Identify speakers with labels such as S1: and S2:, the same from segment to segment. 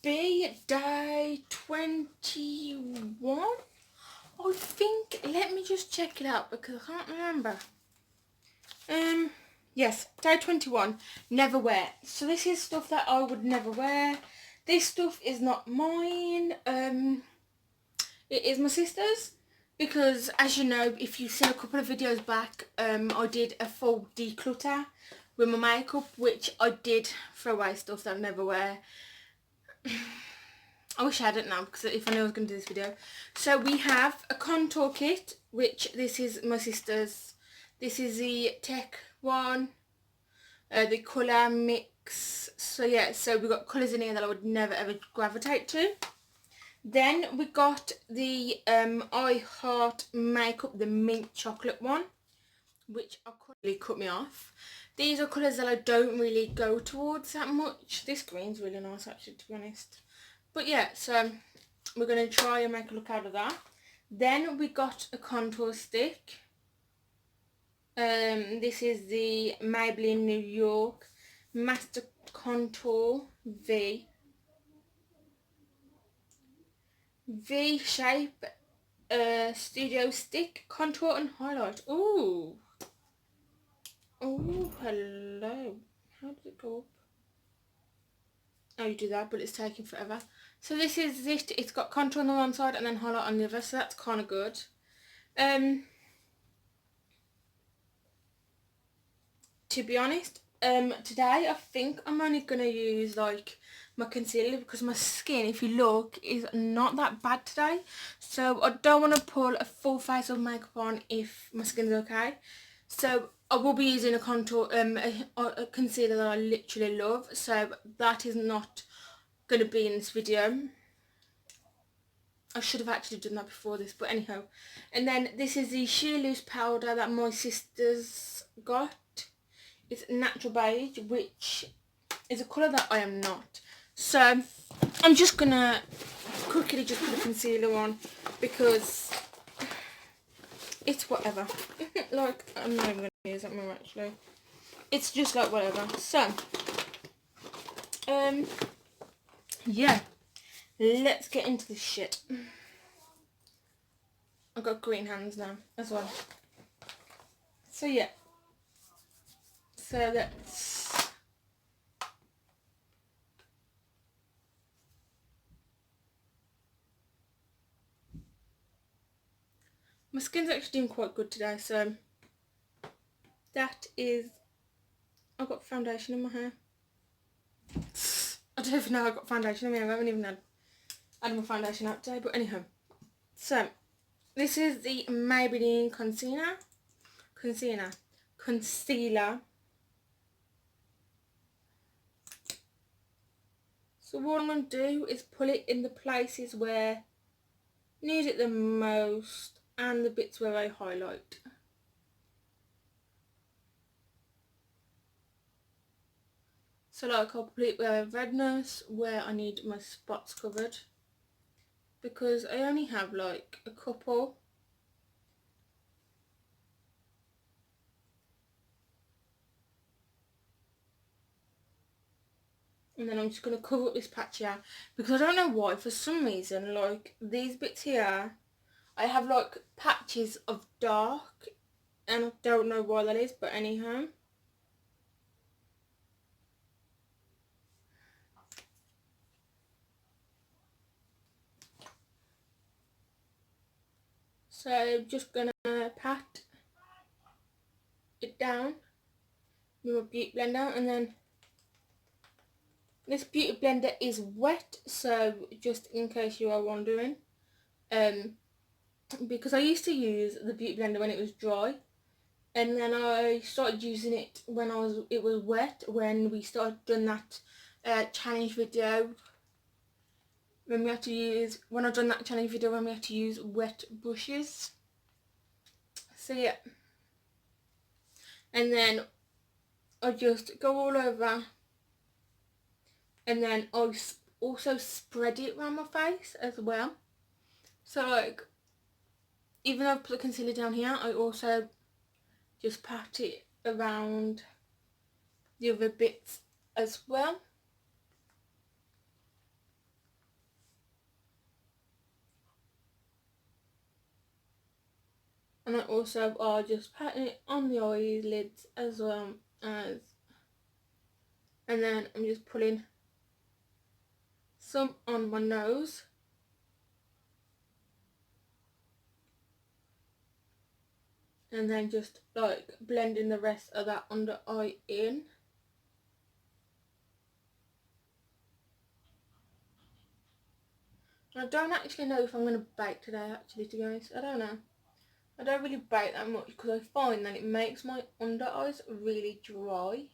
S1: be day 21, I think. Let me just check it out because I can't remember. Yes, day 21, never wear. So this is stuff that I would never wear. This stuff is not mine. It is my sister's, because as you know, if you've seen a couple of videos back, I did a full declutter with my makeup, which I did throw away stuff that I never wear. I wish I hadn't now, because if I knew I was going to do this video. So we have a contour kit, which this is my sister's. This is the Tech one, the colour mix. So yeah, so we've got colours in here that I would never ever gravitate to. Then we got the I Heart Makeup, the mint chocolate one, which really cut me off. These are colours that I don't really go towards that much. This green's really nice actually, to be honest. But yeah, so we're going to try and make a look out of that. Then we got a contour stick. This is the Maybelline New York Master Contour V shape studio stick contour and highlight. Ooh. Oh, hello. How does it go up? Oh, you do that, but it's taking forever. So this is it. It's got contour on the one side and then highlight on the other, so that's kind of good. To be honest, today I think I'm only going to use like my concealer, because my skin, if you look, is not that bad today. So I don't want to pull a full face of makeup on if my skin's okay. So I will be using a contour, a concealer that I literally love. So that is not going to be in this video. I should have actually done that before this, but anyhow. And then this is the sheer loose powder that my sister's got. It's natural beige, which is a colour that I am not. So I'm just gonna quickly just put a concealer on, because it's whatever. Like, I'm not even gonna use that more actually. It's just like whatever. So yeah, let's get into this shit. I've got green hands now as well. So yeah. So let's... My skin's actually doing quite good today, so that is... I've got foundation in my hair. I don't even know I've got foundation in my hair. I haven't even had my foundation out today, but anyhow. So, this is the Maybelline Concealer. So what I'm going to do is pull it in the places where I need it the most, and the bits where I highlight. So like I'll put it where I have redness, where I need my spots covered, because I only have like a couple. And then I'm just going to cover up this patch here, because I don't know why, for some reason, like these bits here, I have like patches of dark, and I don't know why that is, but anyhow. So I'm just going to pat it down with my beauty blender, and then this beauty blender is wet, so just in case you are wondering, because I used to use the beauty blender when it was dry, and then I started using it when it was wet, when we started doing that challenge video, when I done that challenge video when we had to use wet brushes. So yeah, and then I just go all over, and then I also spread it around my face as well. So like, even though I've put the concealer down here, I also just pat it around the other bits as well. And I also are just patting it on the eyelids as well as, and then I'm just pulling some on my nose. And then just like blending the rest of that under eye in. I don't actually know if I'm going to bake today, actually, to be honest. I don't know. I don't really bake that much because I find that it makes my under eyes really dry.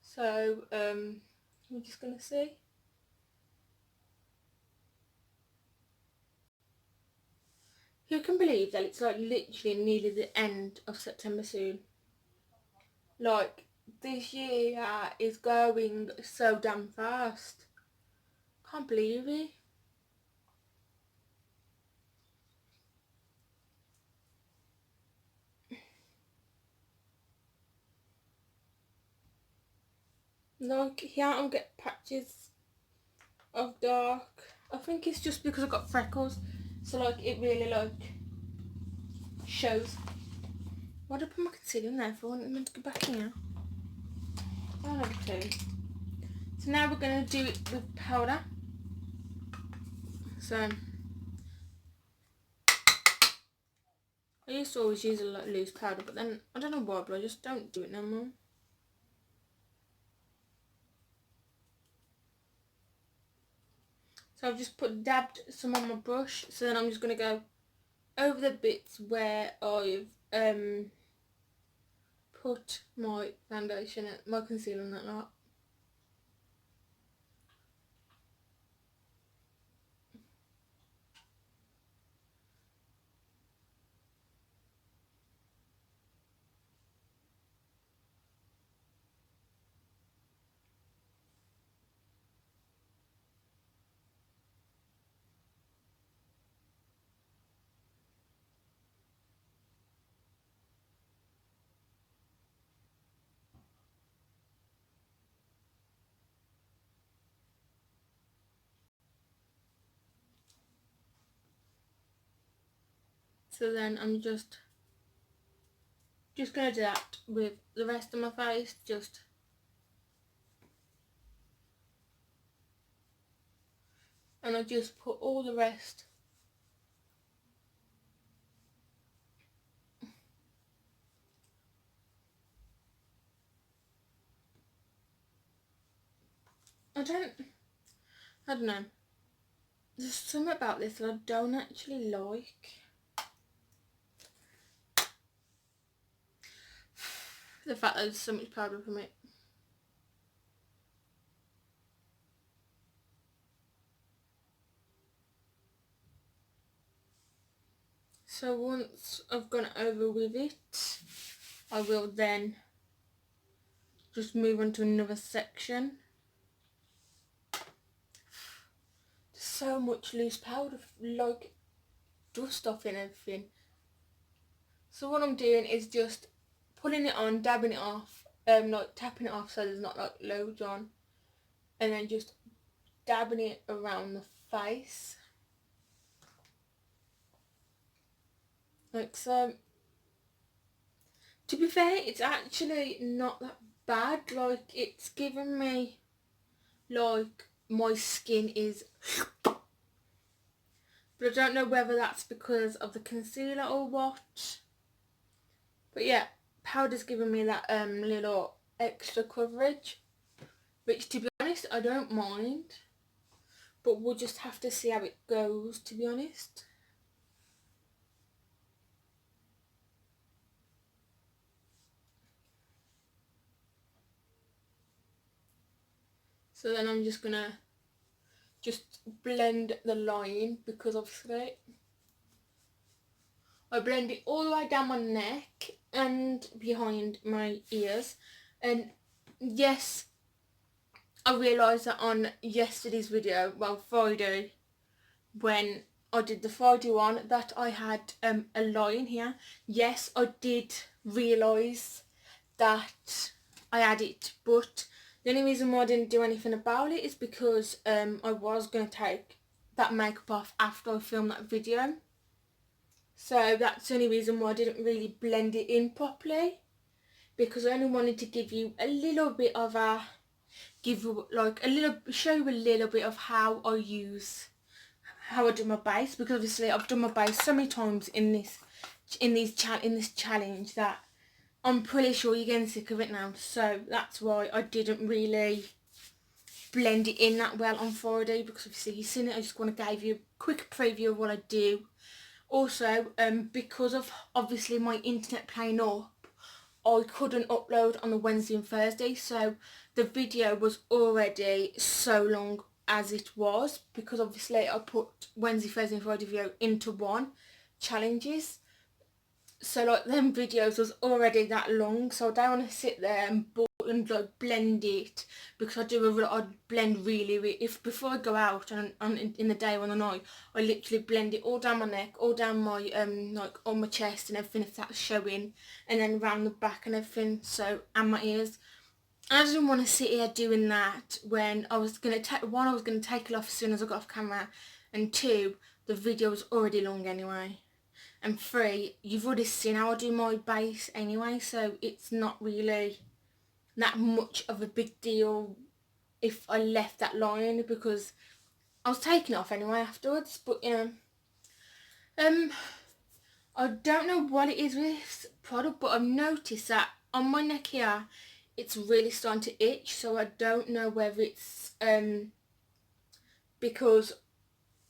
S1: So, we're just going to see. Who can believe that it's like literally nearly the end of September soon? Like, this year is going so damn fast. Can't believe it. Like, here I'm getting patches of dark. I think it's just because I've got freckles. So, like, it really, like, shows. What did I put my concealer in there for? I wasn't meant to go back in here. I don't have a clue. So now we're going to do it with powder. So, I used to always use a lot loose powder, but then, I don't know why, but I just don't do it no more. So I've just dabbed some on my brush. So then I'm just going to go over the bits where I've put my foundation, my concealer and that lot. So then I'm just going to do that with the rest of my face, and I just put all the rest I don't know. There's something about this that I don't actually like. The fact that there's so much powder from it. So once I've gone over with it, I will then just move on to another section. There's so much loose powder, like dust off and everything. So what I'm doing is just putting it on, dabbing it off, like tapping it off so there's not like loads on, and then just dabbing it around the face. Like so. To be fair, it's actually not that bad. Like, it's given me, like, my skin is, but I don't know whether that's because of the concealer or what. But yeah, powder's given me that little extra coverage, which, to be honest, I don't mind. But we'll just have to see how it goes, to be honest. So then I'm just gonna blend the line, because obviously I blend it all the way down my neck and behind my ears. And yes, I realised that on yesterday's video, well, Friday, when I did the Friday one, that I had a line here. Yes, I did realise that I had it, but the only reason why I didn't do anything about it is because I was going to take that makeup off after I filmed that video. So that's the only reason why I didn't really blend it in properly, because I only wanted to give you a little bit of a, show you a little bit of how I do my base, because obviously I've done my base so many times in this challenge that I'm pretty sure you're getting sick of it now. So that's why I didn't really blend it in that well on Friday, because obviously you've seen it. I just want to give you a quick preview of what I do. Also, because of obviously my internet playing up, I couldn't upload on the Wednesday and Thursday, so the video was already so long as it was, because obviously I put Wednesday, Thursday and Friday video into one challenges. So like them videos was already that long, so I don't want to sit there and like blend it, because I blend really, if before I go out and in the day or the night, I literally blend it all down my neck, all down my like on my chest and everything, if that's showing, and then around the back and everything, so, and my ears. I didn't want to sit here doing that when I was gonna one, I was gonna take it off as soon as I got off camera, and two, the video was already long anyway. And three, you've already seen how I do my base anyway, so it's not really that much of a big deal if I left that line, because I was taking it off anyway afterwards. But you know, I don't know what it is with this product, but I've noticed that on my neck here it's really starting to itch, so I don't know whether it's because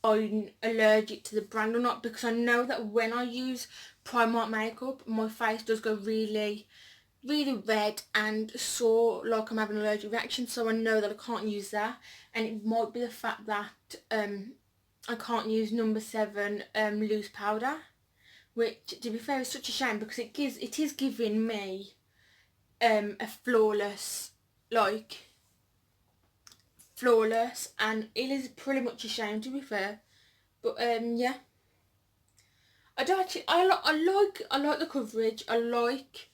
S1: I'm allergic to the brand or not, because I know that when I use Primark makeup my face does go really red and sore, like I'm having an allergic reaction, so I know that I can't use that. And it might be the fact that I can't use number 7 loose powder, which to be fair is such a shame, because it is giving me a flawless, and it is pretty much a shame, to be fair. But yeah, I do actually, I like the coverage. I like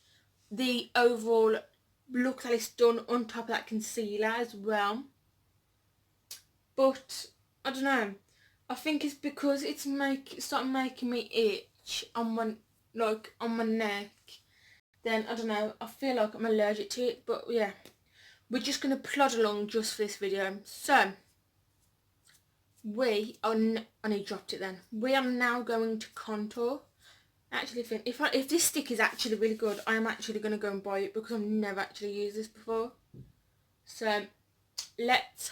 S1: the overall look that it's done on top of that concealer as well. But I don't know, I think it's because it's starting making me itch on my neck. Then I don't know, I feel like I'm allergic to it. But yeah, we're just gonna plod along just for this video. So I need dropped it then. We are now going to contour. I actually think if this stick is actually really good, I am actually going to go and buy it, because I've never actually used this before. So let's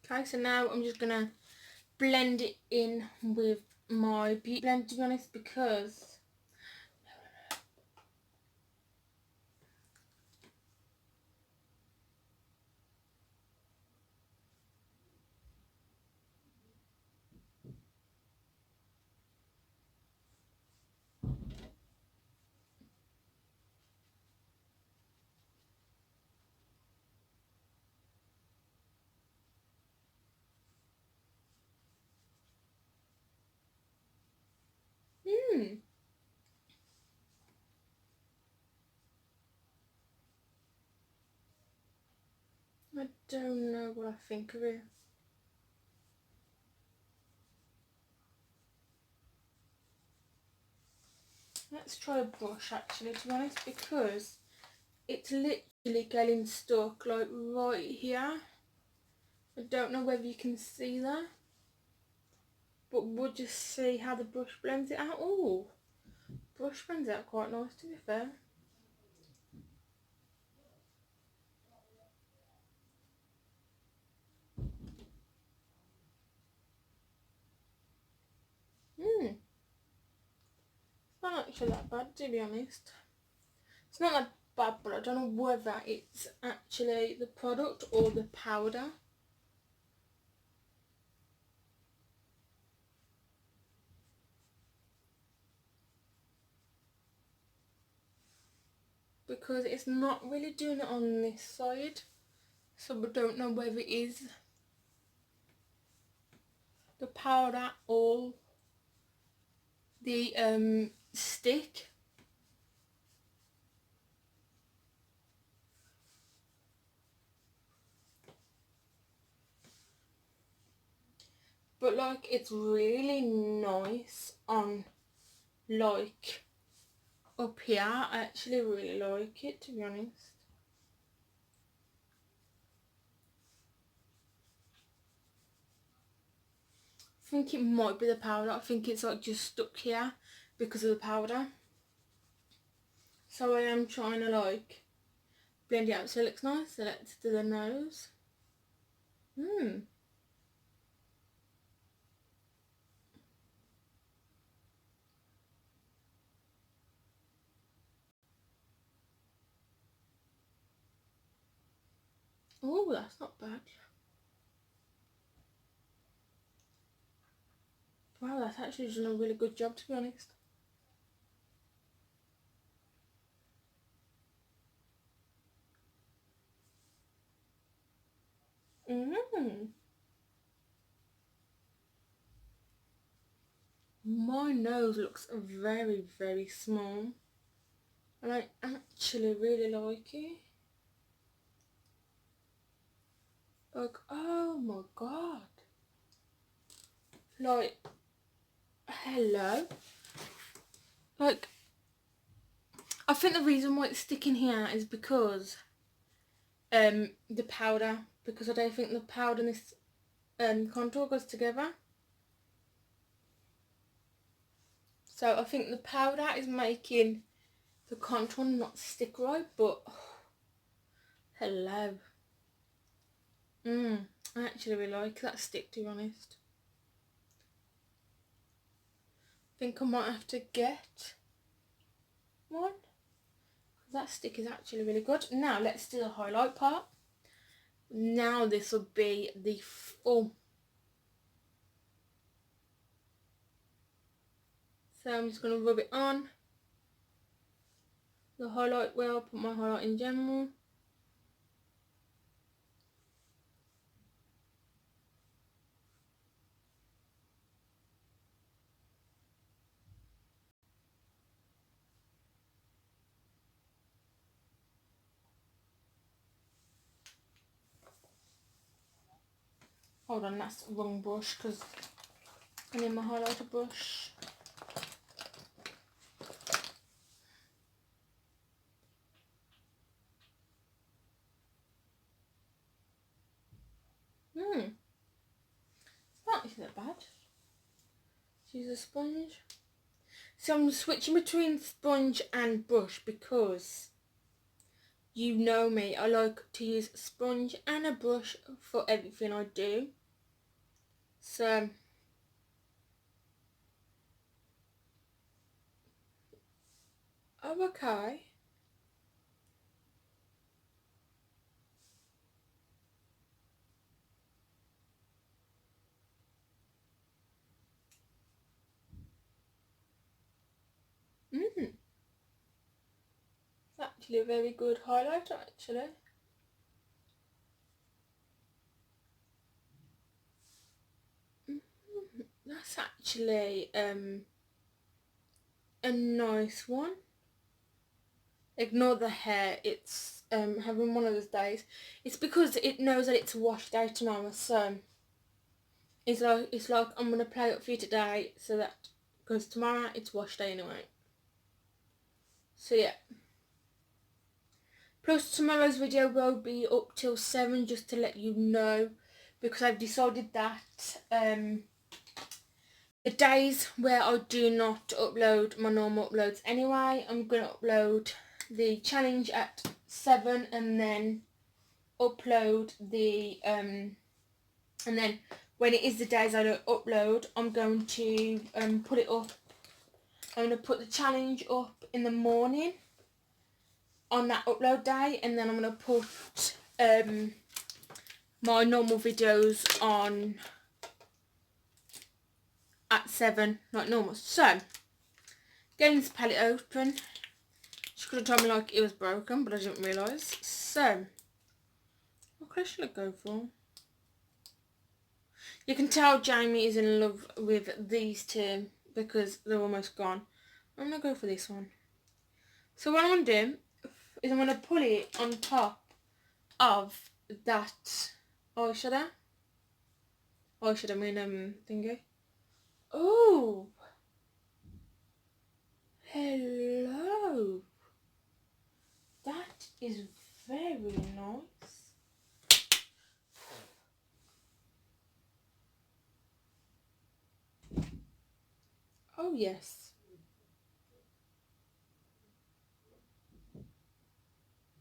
S1: okay, so now I'm just going to blend it in with my beauty blend, to be honest, because I don't know what I think of it. Let's try a brush actually, to be honest, because it's literally getting stuck like right here. I don't know whether you can see that, but we'll just see how the brush blends it out. Oh, brush blends out quite nice, to be fair. It's not actually that bad, to be honest. It's not that bad, but I don't know whether it's actually the product or the powder. because it's not really doing it on this side, so I don't know whether it is the powder or the stick. But like it's really nice on like up here. I actually really like it, to be honest. I think it might be the powder. I think it's like just stuck here because of the powder. So I am trying to like blend it out so it looks nice. So let's do the nose. Oh, that's not bad. Wow, that's actually done a really good job, to be honest. My nose looks very, very small. And I actually really like it. Like, oh my god. Like, hello. Like, I think the reason why it's sticking here is because the powder. Because I don't think the powder and this contour goes together. So I think the powder is making the contour not stick right, but hello. I actually really like that stick, to be honest. I think I might have to get one. That stick is actually really good. Now let's do the highlight part. Now this will be the full. So I'm just going to rub it on the highlight where I'll put my highlight in general. Hold on, that's the wrong brush because I need my highlighter brush. That isn't that bad. Use a sponge. So I'm switching between sponge and brush because you know me, I like to use a sponge and a brush for everything I do. So okay. It's actually a very good highlighter, actually. That's actually a nice one. Ignore the hair, it's having one of those days. It's because it knows that it's washed out tomorrow, so it's like I'm gonna play it for you today so that because tomorrow it's washed out anyway. So yeah. Plus tomorrow's video will be up till 7 just to let you know, because I've decided that the days where I do not upload my normal uploads anyway, I'm going to upload the challenge at 7 and then upload the and then when it is the days I don't upload, I'm going to put it up. I'm going to put the challenge up in the morning on that upload day, and then I'm going to put my normal videos on at 7 like normal. So getting this palette open, just She could have told me like it was broken, but I didn't realise. So, what colour should I go for? You can tell Jamie is in love with these two because they're almost gone. I'm going to go for this one. So what I'm going to do is I'm going to put it on top of that eyeshadow. Eyeshadow, I mean thingy. Oh! Hello! That is very nice. Oh yes.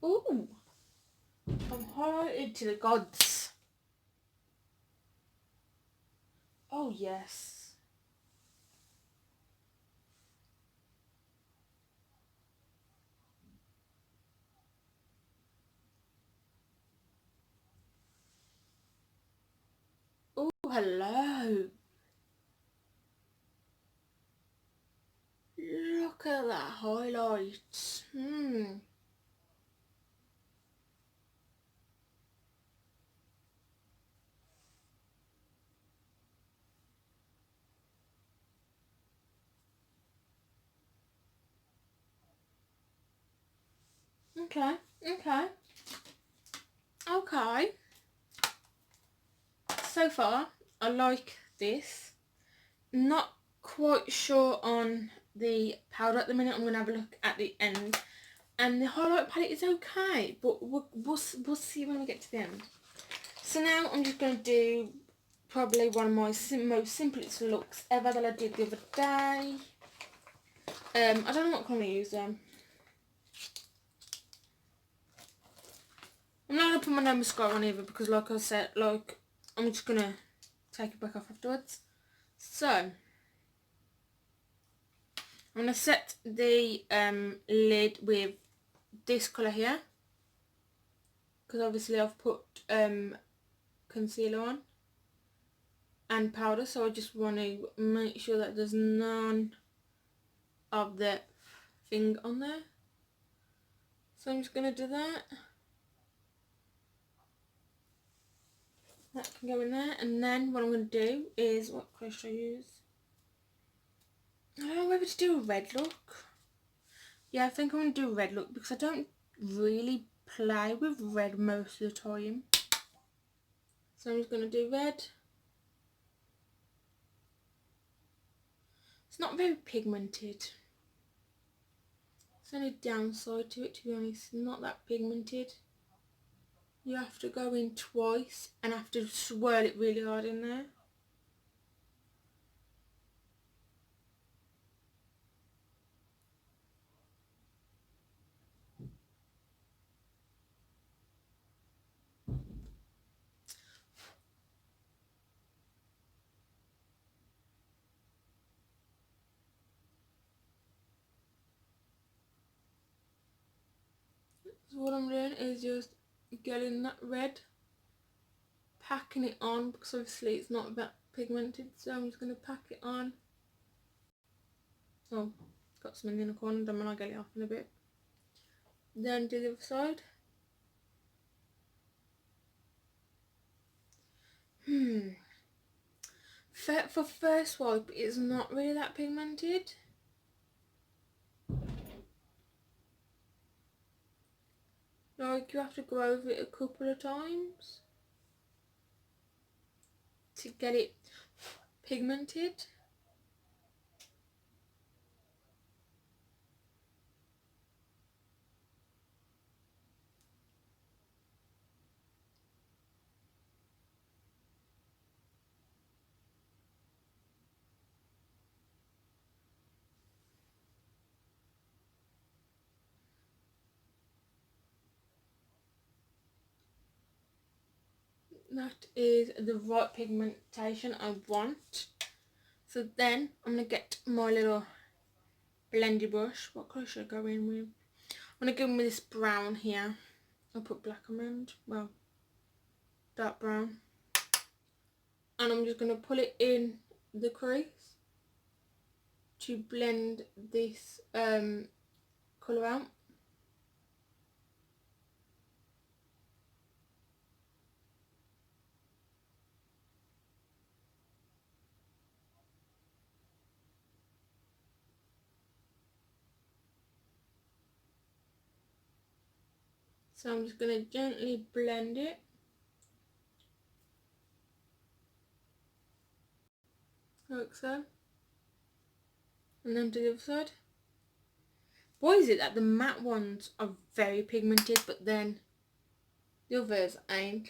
S1: Ooh! I'm highlighted to the gods. Oh yes. Oh hello. Look at that highlight. Okay, okay, okay. So far, I like this. Not quite sure on the powder at the minute. I'm going to have a look at the end. And the highlight palette is okay, but we'll see when we get to the end. So now I'm just going to do probably one of my most simplest looks ever that I did the other day. I don't know what colour to use them. I'm not going to put my no mascara on either because like I said, like I'm just going to take it back off afterwards. So, I'm going to set the lid with this colour here. Because obviously I've put concealer on and powder, so I just want to make sure that there's none of the thing on there. So I'm just going to do that. That can go in there, and then what I'm going to do is, what colour should I use? I don't know whether to do a red look. Yeah, I think I'm going to do a red look because I don't really play with red most of the time. So I'm just going to do red. It's not very pigmented. It's only downside to it, to be honest. Not that pigmented. You have to go in twice and have to swirl it really hard in there. So what I'm doing is just getting that red, packing it on, because obviously it's not that pigmented, so I'm just going to pack it on. Oh, got something in the corner, then I'll get it off in a bit. Then do the other side. For first wipe, it's not really that pigmented. Like, you have to go over it a couple of times to get it pigmented. That is the right pigmentation I want. So then I'm going to get my little blendy brush. What colour should I go in with? I'm going to go in with this brown here. I'll put black on, well, dark brown. And I'm just going to pull it in the crease to blend this colour out. So I'm just going to gently blend it. Like so. And then to the other side. Why is it that the matte ones are very pigmented, but then the others ain't?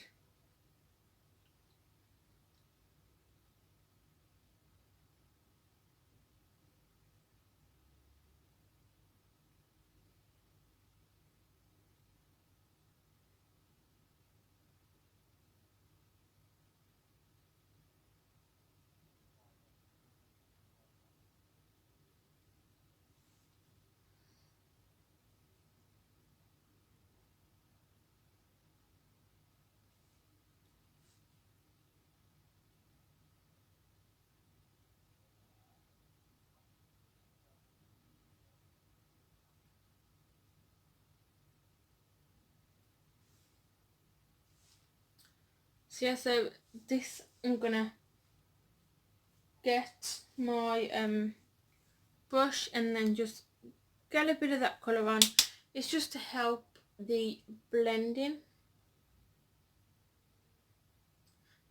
S1: So yeah, so this, I'm gonna get my brush and then just get a bit of that colour on. It's just to help the blending.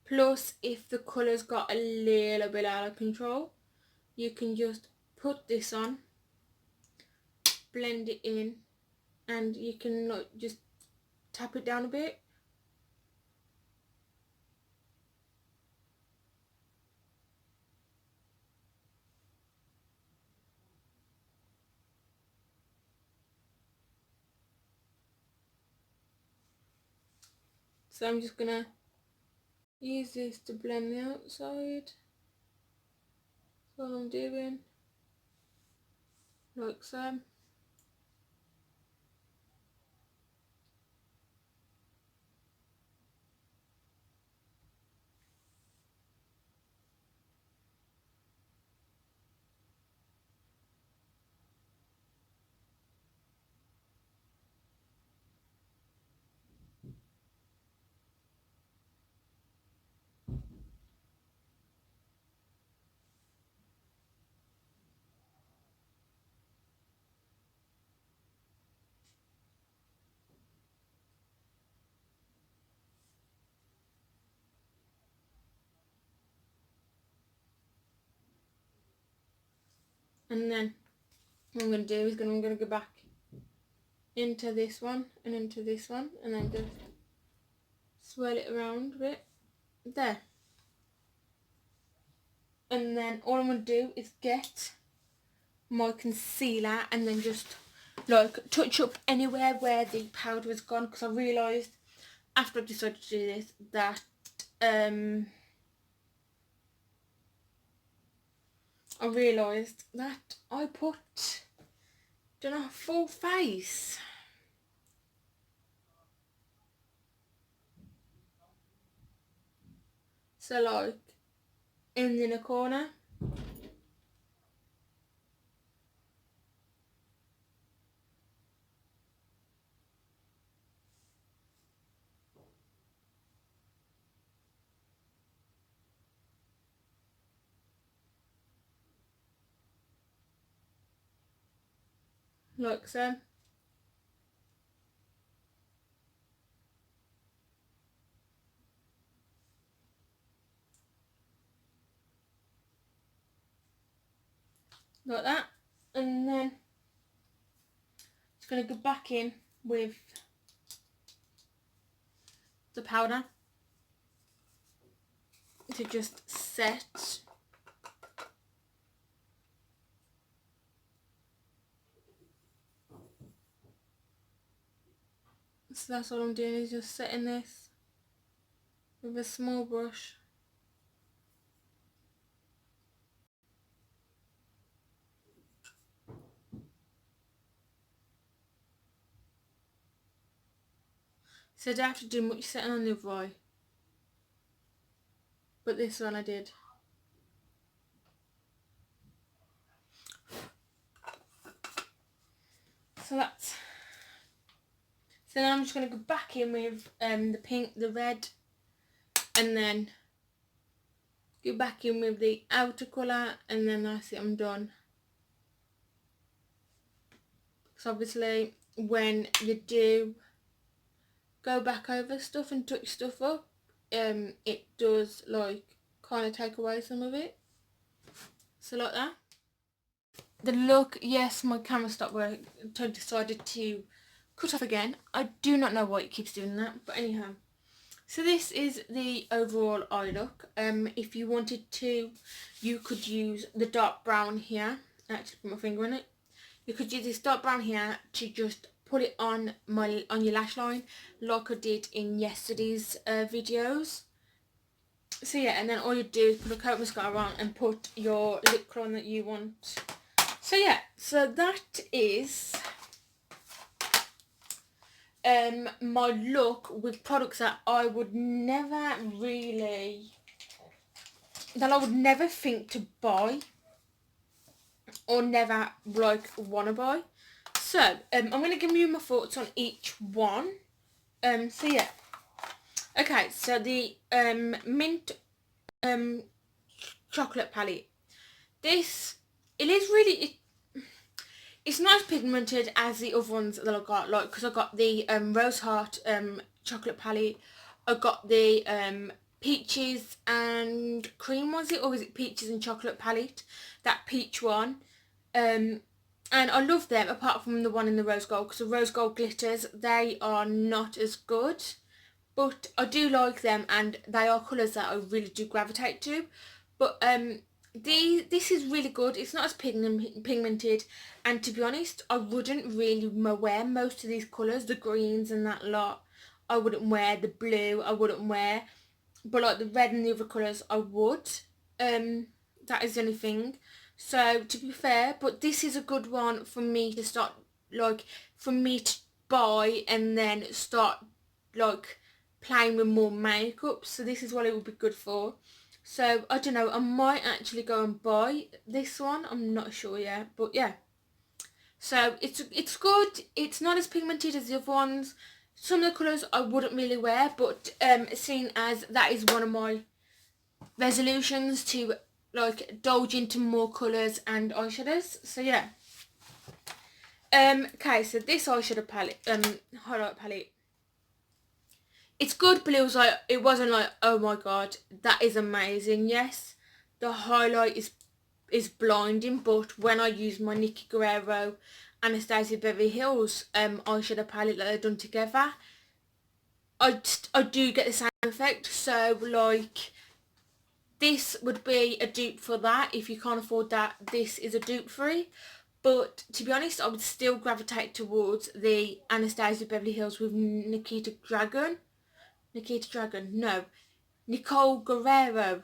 S1: Plus, if the colour's got a little bit out of control, you can just put this on, blend it in, and you can like, just tap it down a bit. So I'm just gonna use this to blend the outside. That's all I'm doing, like so. And then what I'm gonna do is I'm gonna go back into this one and into this one, and then just swirl it around a bit there. And then all I'm going to do is get my concealer and then just like touch up anywhere where the powder has gone, because I realised after I decided to do this that I realised that I put, don't know, full face. So like in the inner corner. Like so. Like that. And then just going to go back in with the powder to just set. So that's all I'm doing, is just setting this with a small brush. So I don't have to do much setting on the other eye, but this one I did. So that's, so now I'm just going to go back in with the pink, the red, and then go back in with the outer colour, and then that's it, I'm done. So obviously when you do go back over stuff and touch stuff up, it does like kind of take away some of it. So like that. The look, yes, my camera stopped working, so I decided to cut off again. I do not know why it keeps doing that, but anyhow. So this is the overall eye look. If you wanted to, you could use the dark brown here. I actually put my finger in it. You could use this dark brown here to just put it on your lash line, like I did in yesterday's videos. So yeah, and then all you do is put a coat of mascara on and put your lip colour on that you want. So yeah, so that is my look with products that I would never think to buy or never like want to buy. So I'm going to give you my thoughts on each one. So yeah, okay, so the mint chocolate palette, this, it is really, it's not as pigmented as the other ones that I got, like, because I got the Rose Heart chocolate palette, I got the peaches and cream, was it, or was it peaches and chocolate palette, that peach one, and I love them apart from the one in the rose gold, because the rose gold glitters, they are not as good, but I do like them and they are colours that I really do gravitate to. But this is really good. It's not as pigmented, and to be honest, I wouldn't really wear most of these colours, the greens and that lot. I wouldn't wear the blue, I wouldn't wear, but like the red and the other colours I would. That is the only thing. So to be fair, but this is a good one for me to start, like, for me to buy and then start like playing with more makeup. So this is what it would be good for. So I don't know, I might actually go and buy this one, I'm not sure yet, but yeah. So it's good. It's not as pigmented as the other ones. Some of the colours I wouldn't really wear, but seeing as that is one of my resolutions to like indulge into more colours and eyeshadows. So yeah. Okay, so this eyeshadow palette, highlight palette, it's good, but it wasn't like, oh my god, that is amazing. Yes, the highlight is blinding, but when I use my Nikki Guerrero Anastasia Beverly Hills eyeshadow palette that they've done together, I do get the same effect. So like, this would be a dupe for that. If you can't afford that, this is a dupe for it. But to be honest, I would still gravitate towards the Anastasia Beverly Hills with Nicole Guerrero.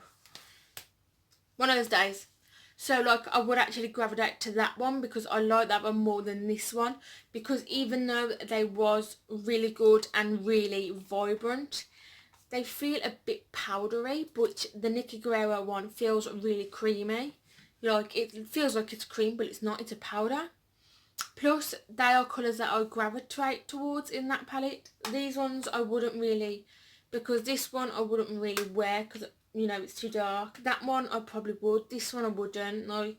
S1: One of those days. So like, I would actually gravitate to that one because I like that one more than this one, because even though they was really good and really vibrant, they feel a bit powdery, but the Nikki Guerrero one feels really creamy. Like, it feels like it's cream, but it's not, it's a powder. Plus, they are colours that I gravitate towards in that palette. These ones I wouldn't really, because this one I wouldn't really wear because, you know, it's too dark. That one I probably would. This one I wouldn't. Like,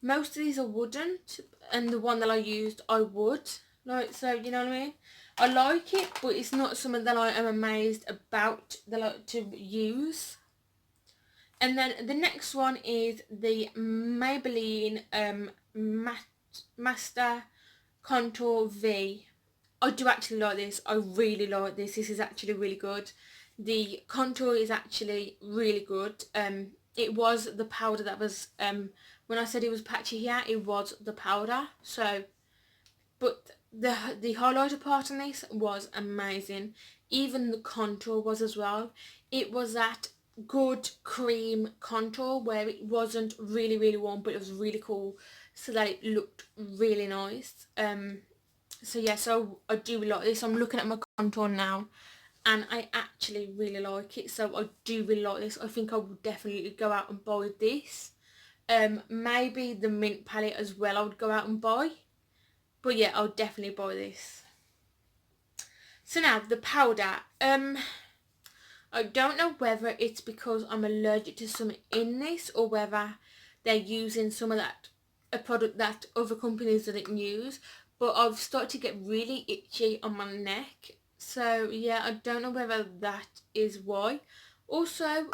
S1: most of these I wouldn't, and the one that I used I would. Like, so, you know what I mean? I like it, but it's not something that I am amazed about that I like to use. And then the next one is the Maybelline Master Contour V. I do actually like this. I really like this. This is actually really good. The contour is actually really good. It was the powder that was, when I said it was patchy here, it was the powder. So, but the highlighter part on this was amazing. Even the contour was as well. It was that good cream contour where it wasn't really warm, but it was really cool, so that it looked really nice. So yeah, so I do like this. I'm looking at my contour now and I actually really like it, so I do really like this. I think I would definitely go out and buy this. Maybe the mint palette as well I would go out and buy, but yeah, I'll definitely buy this. So now the powder, I don't know whether it's because I'm allergic to something in this, or whether they're using some of that, a product that other companies didn't use, but I've started to get really itchy on my neck. So yeah, I don't know whether that is why. Also,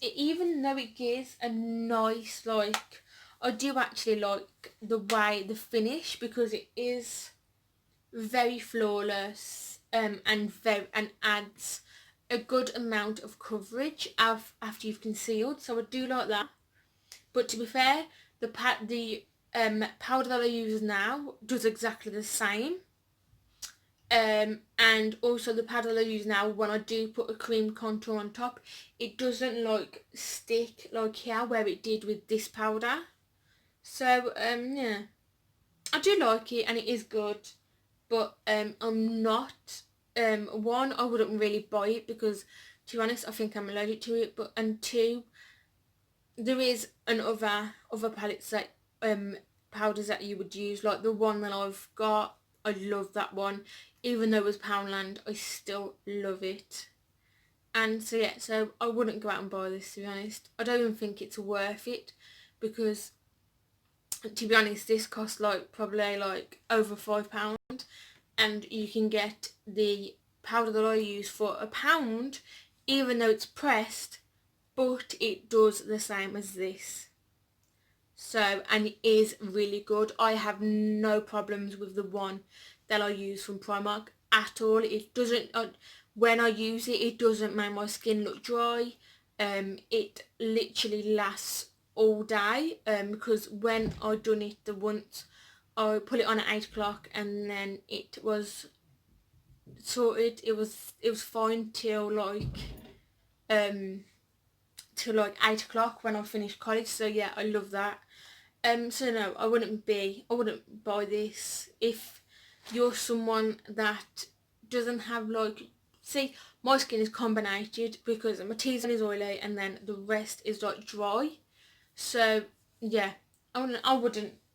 S1: even though it gives a nice, like, I do actually like the way the finish, because it is very flawless, and adds a good amount of coverage after you've concealed. So I do like that. But to be fair, the powder that I use now does exactly the same. And also the powder that I use now, when I do put a cream contour on top, it doesn't like stick like here where it did with this powder. So yeah, I do like it and it is good, but I'm not, one, I wouldn't really buy it because, to be honest, I think I'm allergic to it, but, and two, there is other palettes that powders that you would use, like the one that I've got. I love that one, even though it was Poundland, I still love it. And so yeah, so I wouldn't go out and buy this, to be honest. I don't even think it's worth it, because to be honest, this costs like probably like over £5, and you can get the powder that I use for £1, even though it's pressed, but it does the same as this. So, and it is really good. I have no problems with the one that I use from Primark at all. It doesn't, when I use it, it doesn't make my skin look dry. It literally lasts all day, because when I done it the once, I put it on at 8 o'clock and then it was sorted. It was fine till like 8 o'clock when I finished college. So yeah, I love that. So no, I wouldn't buy this if you're someone that doesn't have like, see, my skin is combinated because my T-zone is oily and then the rest is like dry. So yeah, I don't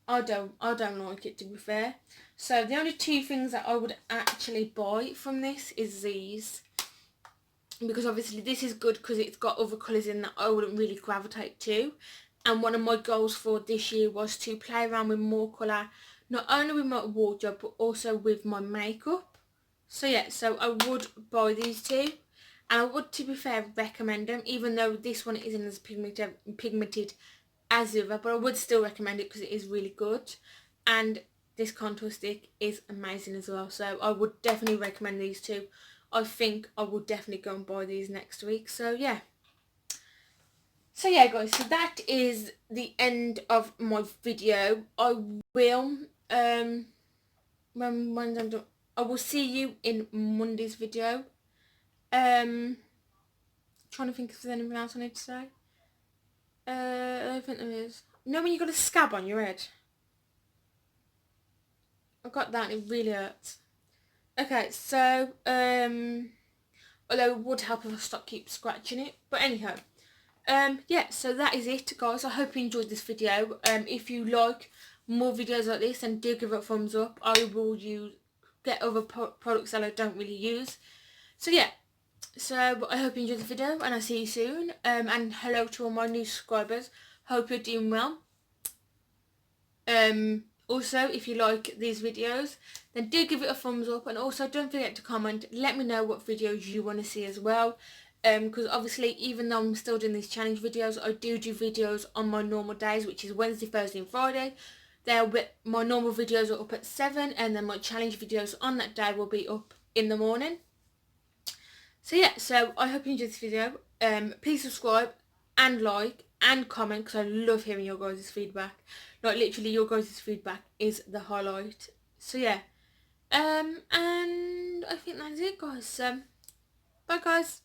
S1: like it, to be fair. So the only two things that I would actually buy from this is these, because obviously this is good because it's got other colours in that I wouldn't really gravitate to. And one of my goals for this year was to play around with more colour, not only with my wardrobe but also with my makeup. So yeah, so I would buy these two, and I would, to be fair, recommend them, even though this one isn't as pigmented as the other, but I would still recommend it because it is really good. And this contour stick is amazing as well, so I would definitely recommend these two. I think I will definitely go and buy these next week. So yeah. So yeah guys, so that is the end of my video. I will when I'm done, I will see you in Monday's video. Trying to think if there's anything else I need to say. I don't think there is. You know when you got a scab on your head? I got that and it really hurts. Okay, so although it would help if I keep scratching it. But anyhow, yeah, so that is it guys. I hope you enjoyed this video. If you like more videos like this, then do give it a thumbs up. I will get other products that I don't really use. So yeah, so I hope you enjoyed the video and I'll see you soon. And hello to all my new subscribers. Hope you're doing well. Also, if you like these videos, then do give it a thumbs up, and also don't forget to comment. Let me know what videos you want to see as well, because obviously, even though I'm still doing these challenge videos, I do videos on my normal days, which is Wednesday, Thursday and Friday. My normal videos are up at 7, and then my challenge videos on that day will be up in the morning. So yeah, so I hope you enjoyed this video. Please subscribe and like and comment, because I love hearing your guys' feedback. Like literally, your guys' feedback is the highlight. So yeah, and I think that's it guys. Bye guys.